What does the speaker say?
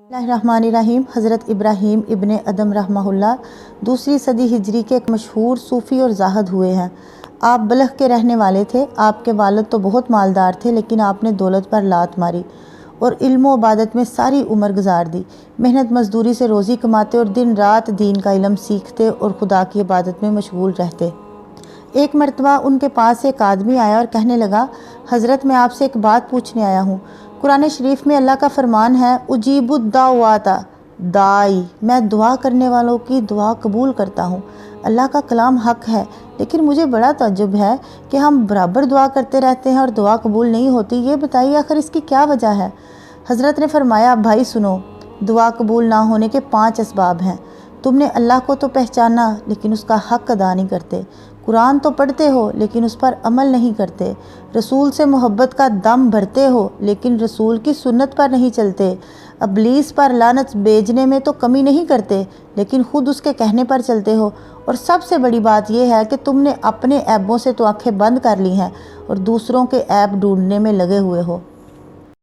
बिस्मिल्लाहिर्रहमानिर्रहीम। हज़रत इब्राहीम इब्ने अदम रहमहुल्लाह दूसरी सदी हिजरी के एक मशहूर सूफ़ी और ज़ाहिद हुए हैं। आप बलख के रहने वाले थे। आपके वालिद तो बहुत मालदार थे, लेकिन आपने दौलत पर लात मारी और इल्म व इबादत में सारी उम्र गुजार दी। मेहनत मजदूरी से रोज़ी कमाते और दिन रात दीन का इल्म सीखते और खुदा की इबादत में मशगूल रहते। एक मरतबा उनके पास एक आदमी आया और कहने लगा, हज़रत मैं आपसे एक बात पूछने आया हूँ। कुरान शरीफ में अल्लाह का फरमान है, उजीबुद्दावाता दाई, मैं दुआ करने वालों की दुआ कबूल करता हूँ। अल्लाह का कलाम हक है, लेकिन मुझे बड़ा ताज्जुब है कि हम बराबर दुआ करते रहते हैं और दुआ कबूल नहीं होती। ये बताइए आखिर इसकी क्या वजह है। हज़रत ने फरमाया, भाई सुनो, दुआ कबूल ना होने के 5 असबाब हैं। तुमने अल्लाह को तो पहचाना, लेकिन उसका हक़ अदा नहीं करते। कुरान तो पढ़ते हो, लेकिन उस पर अमल नहीं करते। रसूल से मोहब्बत का दम भरते हो, लेकिन रसूल की सुन्नत पर नहीं चलते। इब्लीस पर लानत भेजने में तो कमी नहीं करते, लेकिन खुद उसके कहने पर चलते हो। और सबसे बड़ी बात यह है कि तुमने अपने ऐबों से तो आंखें बंद कर ली हैं और दूसरों के ऐब ढूंढने में लगे हुए हो।